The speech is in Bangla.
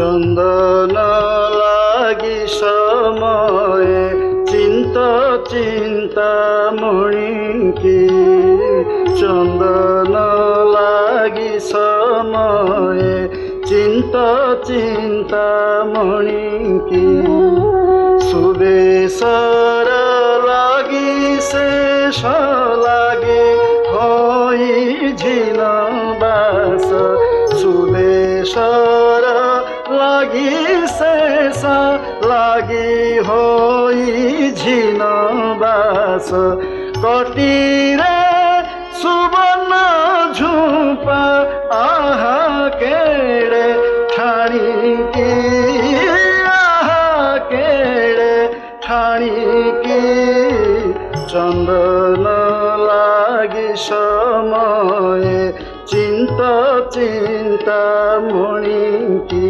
চন্দন লাগি সময়ে চিন্তা মণিকি চন্দন লাগি সময়ে চিন্তা মণিকি সুবেশর লাগি শেষ লাগে হই ঝিন বাস সুবেশর লাগি শেষ লাগি হই ঝিন বাস কটিরে সুবর্ণ ঝুপা আহা কেড়ে ঠাণিকি আহা কেড়ে ঠাণিকি চন্দন লাগি সময়ে চিন্তা মণিকি।